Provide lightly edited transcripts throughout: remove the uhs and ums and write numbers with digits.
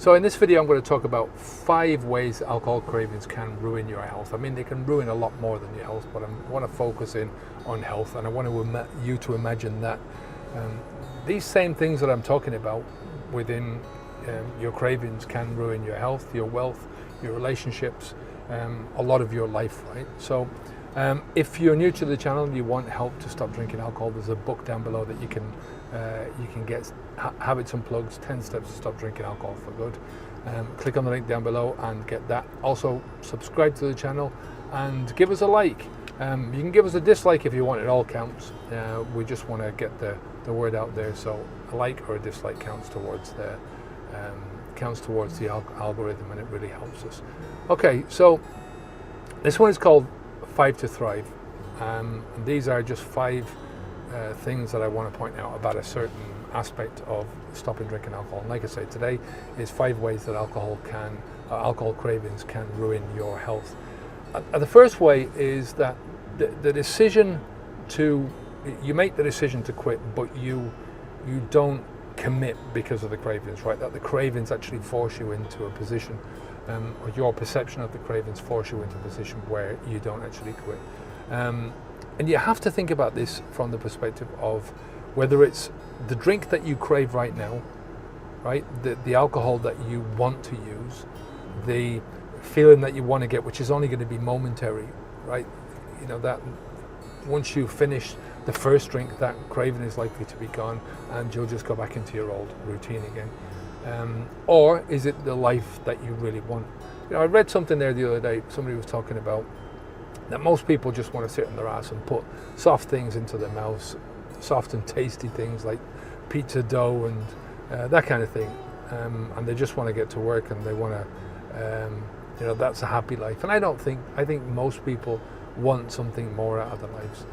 So in this video, I'm going to talk about 5 ways that alcohol cravings can ruin your health. I mean, they can ruin a lot more than your health, but I want to focus in on health, and I want you to imagine that these same things that I'm talking about within your cravings can ruin your health, your wealth, your relationships, a lot of your life, right? So if you're new to the channel and you want help to stop drinking alcohol, there's a book down below that you can get, Habits Unplugged, 10 Steps to Stop Drinking Alcohol for Good. Click on the link down below and get that. Also, subscribe to the channel and give us a like. You can give us a dislike if you want, it all counts. We just want to get the word out there, so a like or a dislike counts towards the algorithm, and it really helps us. Okay, so this one is called 5 to Thrive. And these are just 5 things that I want to point out about a certain aspect of stopping drinking alcohol. And like I say, today is 5 ways that alcohol cravings can ruin your health. The first way is that the decision you make the decision to quit, but you don't commit because of the cravings, right? That the cravings actually force you into a position, or your perception of the cravings force you into a position where you don't actually quit. And you have to think about this from the perspective of whether it's the drink that you crave right now, right? The alcohol that you want to use, the feeling that you want to get, which is only going to be momentary, right? You know, that once you finish the first drink, that craving is likely to be gone and you'll just go back into your old routine again. Or is it the life that you really want? You know, I read something there the other day, somebody was talking about that most people just want to sit on their ass and put soft things into their mouths, soft and tasty things like pizza dough and that kind of thing. And they just want to get to work and they want to, you know, that's a happy life. And I think most people want something more out of their lives.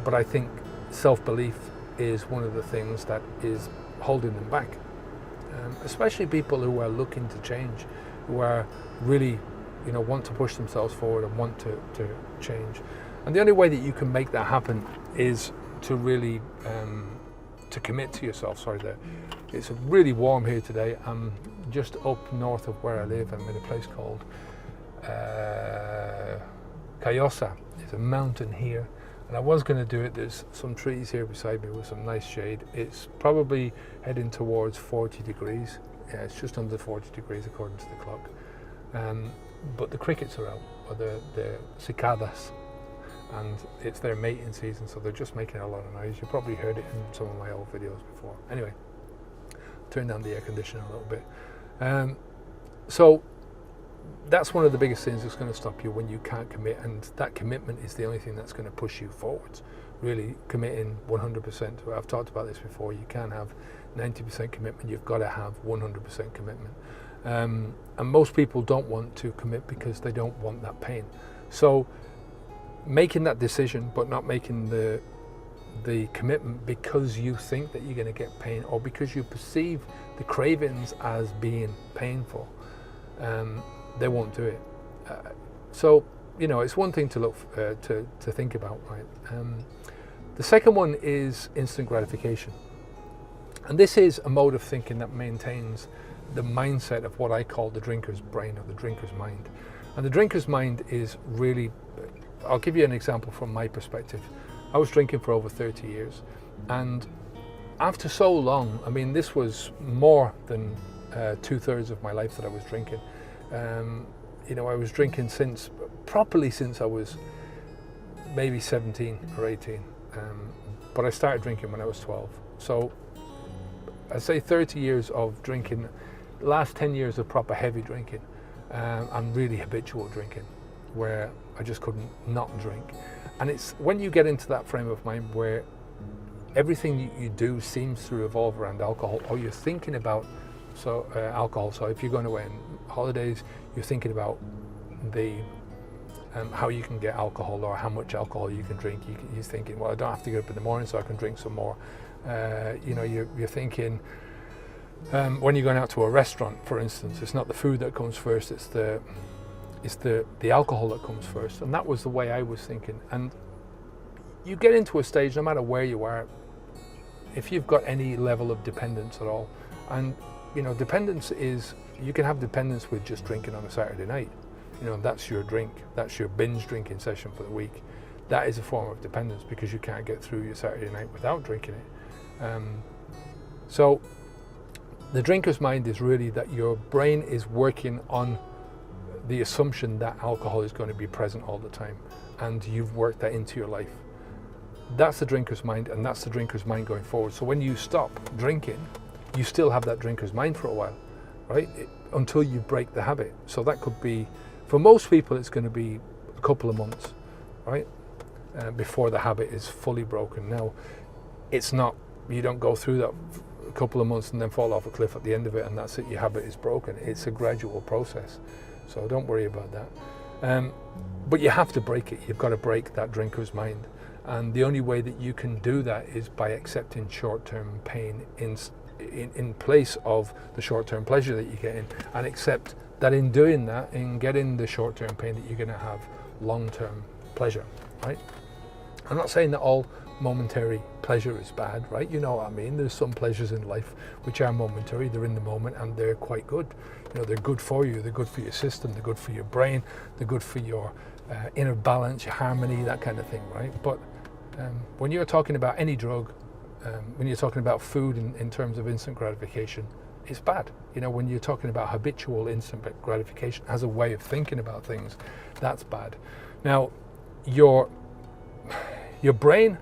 But I think self-belief is one of the things that is holding them back. Especially people who are looking to change, who are really, you know, want to push themselves forward and want to change. And the only way that you can make that happen is to really to commit to yourself. Sorry, it's really warm here today. I'm just up north of where I live. I'm in a place called Cayosa. It's a mountain here, and I was going to do it. There's some trees here beside me with some nice shade. It's probably heading towards 40 degrees. Yeah, it's just under 40 degrees according to the clock. But the crickets are out, or the cicadas, and it's their mating season, so they're just making a lot of noise. You probably heard it in some of my old videos before. Anyway, turn down the air conditioner a little bit. So that's one of the biggest things that's going to stop you when you can't commit, and that commitment is the only thing that's going to push you forwards. Really committing 100%. I've talked about this before. You can't have 90% commitment. You've got to have 100% commitment. And most people don't want to commit because they don't want that pain. So making that decision but not making the commitment because you think that you're going to get pain, or because you perceive the cravings as being painful, they won't do it. So, you know, it's one thing to look to think about, right? The second one is instant gratification. And this is a mode of thinking that maintains the mindset of what I call the drinker's brain, or the drinker's mind. And the drinker's mind is really, I'll give you an example from my perspective. I was drinking for over 30 years, and after so long, I mean, this was more than 2/3 of my life that I was drinking. You know, I was drinking properly since I was maybe 17 or 18, but I started drinking when I was 12. So I say 30 years of drinking, last 10 years of proper heavy drinking, and really habitual drinking, where I just couldn't not drink. And it's when you get into that frame of mind where everything you do seems to revolve around alcohol, or you're thinking about alcohol. So if you're going away on holidays, you're thinking about how you can get alcohol, or how much alcohol you can drink. You're thinking, well, I don't have to get up in the morning, so I can drink some more. You know, you're thinking, when you're going out to a restaurant, for instance, it's not the food that comes first, it's the alcohol that comes first. And that was the way I was thinking. And you get into a stage, no matter where you are, if you've got any level of dependence at all, and dependence is, you can have dependence with just drinking on a Saturday night. That's your drink, that's your binge drinking session for the week. That is a form of dependence because you can't get through your Saturday night without drinking it. So the drinker's mind is really that your brain is working on the assumption that alcohol is going to be present all the time, and you've worked that into your life. That's the drinker's mind, and that's the drinker's mind going forward. So when you stop drinking, you still have that drinker's mind for a while, right? Until you break the habit. So that could be, for most people, it's going to be a couple of months, right? Before the habit is fully broken. Now, it's not, you don't go through that a couple of months and then fall off a cliff at the end of it and that's it, your habit is broken. It's a gradual process. So don't worry about that. But you have to break it. You've got to break that drinker's mind. And the only way that you can do that is by accepting short-term pain in place of the short-term pleasure that you get in, and accept that in doing that, in getting the short-term pain, that you're going to have long-term pleasure, right? I'm not saying that all momentary pleasure is bad, right? You know what I mean? There's some pleasures in life which are momentary, they're in the moment and they're quite good. They're good for you, they're good for your system, they're good for your brain, they're good for your inner balance, your harmony, that kind of thing, right? But when you're talking about any drug, when you're talking about food in terms of instant gratification, it's bad. When you're talking about habitual instant gratification as a way of thinking about things, that's bad. Now, your brain,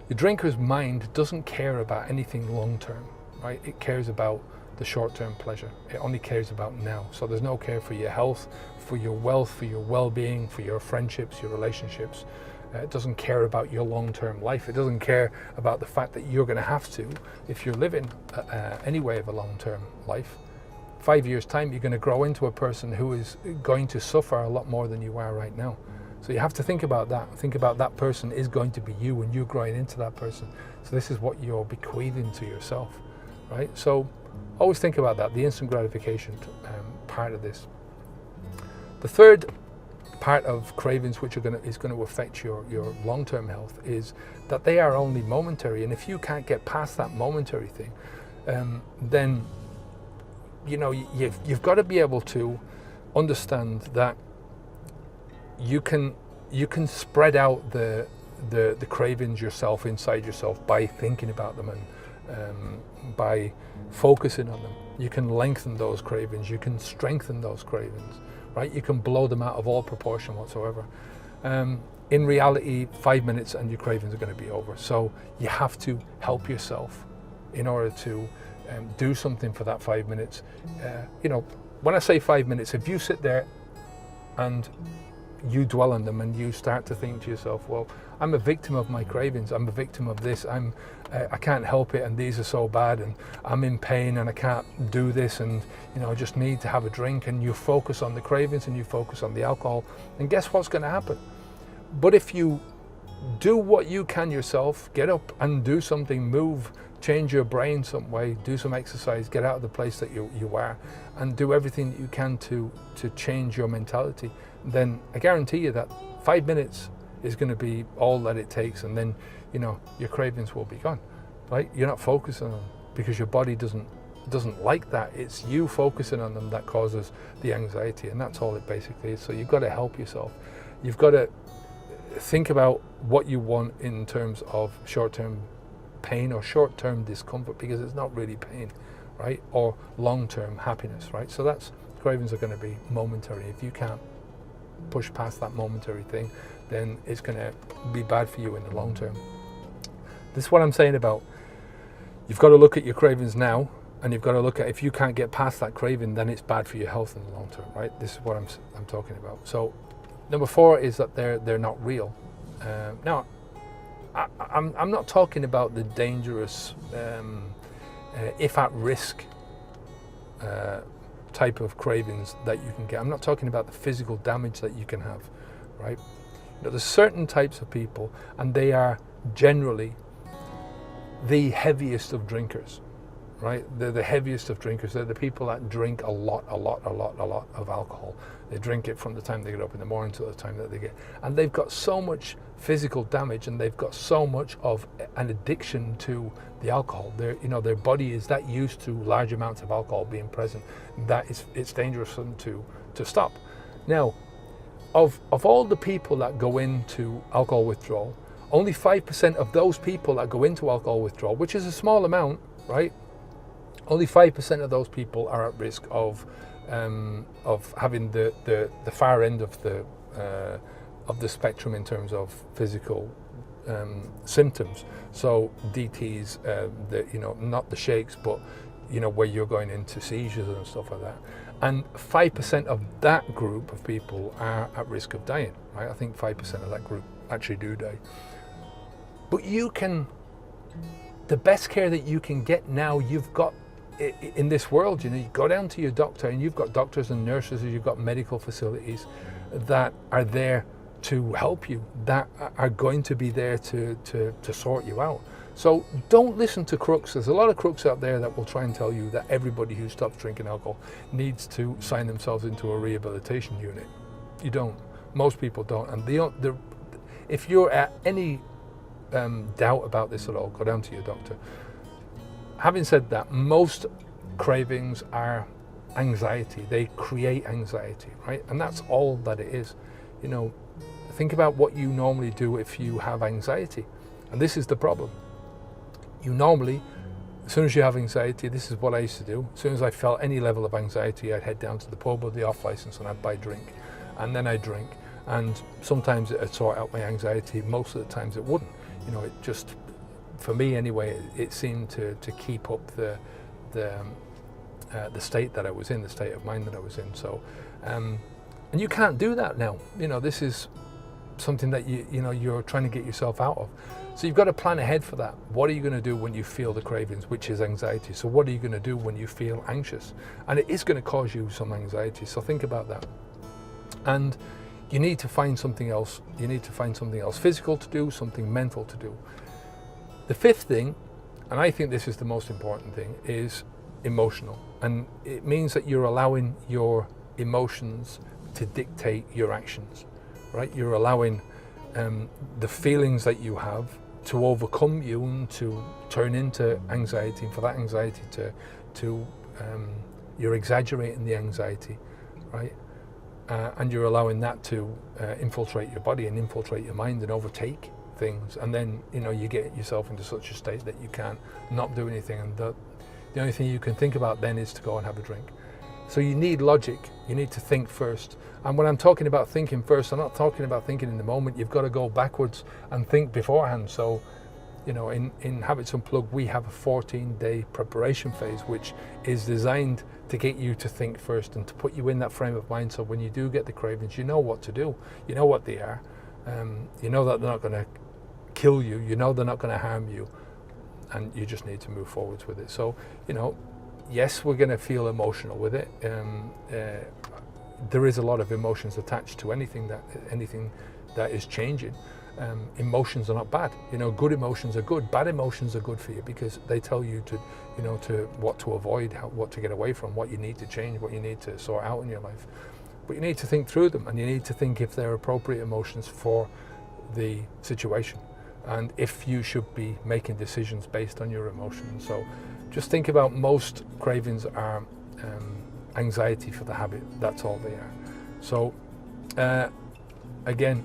your drinker's mind doesn't care about anything long term, right? It cares about the short-term pleasure. It only cares about now. So there's no care for your health, for your wealth, for your well-being, for your friendships, your relationships. It doesn't care about your long-term life. It doesn't care about the fact that you're going to have to, if you're living any way of a long-term life, 5 years' time, you're going to grow into a person who is going to suffer a lot more than you are right now. So you have to think about that. Think about that person is going to be you and you're growing into that person. So this is what you're bequeathing to yourself, right? So always think about that, the instant gratification part of this. The third part of cravings, which is going to affect your long-term health, is that they are only momentary. And if you can't get past that momentary thing, then you've got to be able to understand that you can spread out the cravings inside yourself by thinking about them and by focusing on them. You can lengthen those cravings, you can strengthen those cravings, right? You can blow them out of all proportion whatsoever. In reality, 5 minutes and your cravings are going to be over. So you have to help yourself in order to do something for that 5 minutes. When I say 5 minutes, if you sit there and you dwell on them and you start to think to yourself, well, I'm a victim of my cravings, I'm a victim of this, I can't help it, and these are so bad, and I'm in pain and I can't do this, and I just need to have a drink, and you focus on the cravings and you focus on the alcohol, and guess what's going to happen? But if you do what you can yourself, get up and do something, move, change your brain some way, do some exercise, get out of the place that you are, and do everything that you can to change your mentality, then I guarantee you that 5 minutes is going to be all that it takes, and then your cravings will be gone, right? You're not focusing on them because your body doesn't like that. It's you focusing on them that causes the anxiety, and that's all it basically is. So you've got to help yourself. You've got to think about what you want in terms of short-term pain or short-term discomfort, because it's not really pain, right? Or long-term happiness, right? So cravings are going to be momentary. If you can't push past that momentary thing, then it's going to be bad for you in the long term. This is what I'm saying about, you've got to look at your cravings now, and you've got to look at, if you can't get past that craving, then it's bad for your health in the long term, right? This is what I'm talking about. So number 4 is that they're not real. Now, I'm not talking about the dangerous, if at risk type of cravings that you can get. I'm not talking about the physical damage that you can have, right? There's certain types of people, and they are generally the heaviest of drinkers, right? They're the heaviest of drinkers. They're the people that drink a lot of alcohol. They drink it from the time they get up in the morning to the time that they get, and they've got so much physical damage, and they've got so much of an addiction to the alcohol. Their body is that used to large amounts of alcohol being present that it's dangerous for them to stop. Now, of all the people that go into alcohol withdrawal, only 5% of those people that go into alcohol withdrawal, which is a small amount, right? Only 5% of those people are at risk of having the far end of the spectrum in terms of physical symptoms. So DTs, not the shakes, but where you're going into seizures and stuff like that. And 5% of that group of people are at risk of dying, right? I think 5% of that group actually do die. But the best care that you can get now, you've got in this world, you go down to your doctor, and you've got doctors and nurses, and you've got medical facilities that are there to help you, that are going to be there to sort you out. So don't listen to crooks. There's a lot of crooks out there that will try and tell you that everybody who stops drinking alcohol needs to sign themselves into a rehabilitation unit. You don't. Most people don't. And if you're at any doubt about this at all, go down to your doctor. Having said that, most cravings are anxiety. They create anxiety, right? And that's all that it is. Think about what you normally do if you have anxiety. And this is the problem. You normally, as soon as you have anxiety, this is what I used to do. As soon as I felt any level of anxiety, I'd head down to the pub or the off license and I'd buy a drink. And then I'd drink. And sometimes it'd sort out my anxiety. Most of the times it wouldn't. It just, for me anyway, it seemed to keep up the state that I was in, the state of mind that I was in. So, and you can't do that now. This is something that you're trying to get yourself out of. So you've got to plan ahead for that. What are you going to do when you feel the cravings, which is anxiety? So what are you going to do when you feel anxious? And it is going to cause you some anxiety. So think about that. And you need to find something else. You need to find something else physical to do, something mental to do. The fifth thing, and I think this is the most important thing, is emotional. And it means that you're allowing your emotions to dictate your actions, right? You're allowing the feelings that you have to overcome you and to turn into anxiety, and for that anxiety you're exaggerating the anxiety, right? And you're allowing that to infiltrate your body and infiltrate your mind and overtake things, and then you get yourself into such a state that you can't not do anything, and the only thing you can think about then is to go and have a drink. So you need logic. You need to think first. And when I'm talking about thinking first, I'm not talking about thinking in the moment. You've got to go backwards and think beforehand. So in Habits Unplugged, we have a 14-day preparation phase, which is designed to get you to think first and to put you in that frame of mind. So when you do get the cravings, you know what to do. You know what they are. You know that they're not going to kill you. You know they're not going to harm you. And you just need to move forwards with it. So, yes, we're going to feel emotional with it. There is a lot of emotions attached to anything that is changing. Emotions are not bad. Good emotions are good. Bad emotions are good for you because they tell you to what to avoid, what to get away from, what you need to change, what you need to sort out in your life. But you need to think through them, and you need to think if they're appropriate emotions for the situation, and if you should be making decisions based on your emotions. So just think about, most cravings are anxiety for the habit. That's all they are. So again,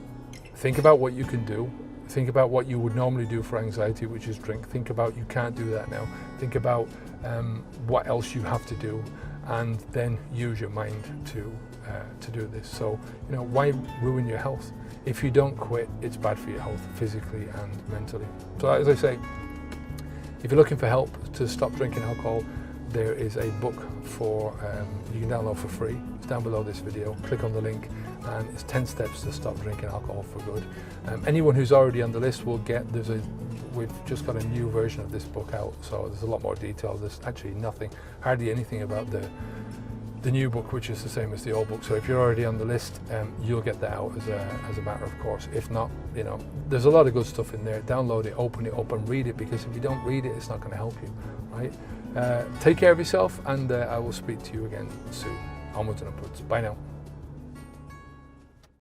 think about what you can do. Think about what you would normally do for anxiety, which is drink. Think about you can't do that now. Think about what else you have to do, and then use your mind to do this. So why ruin your health? If you don't quit, it's bad for your health, physically and mentally. So as I say, if you're looking for help to stop drinking alcohol, there is a book you can download for free. It's down below this video. Click on the link, and it's 10 steps to stop drinking alcohol for good. Anyone who's already on the list will get, we've just got a new version of this book out, so there's a lot more detail. There's actually hardly anything about the new book, which is the same as the old book. So if you're already on the list, you'll get that out as a matter of course. If not, there's a lot of good stuff in there. Download it, open it up and read it, because if you don't read it, it's not going to help you, right? Take care of yourself, and I will speak to you again soon. Onwards and upwards. Bye now.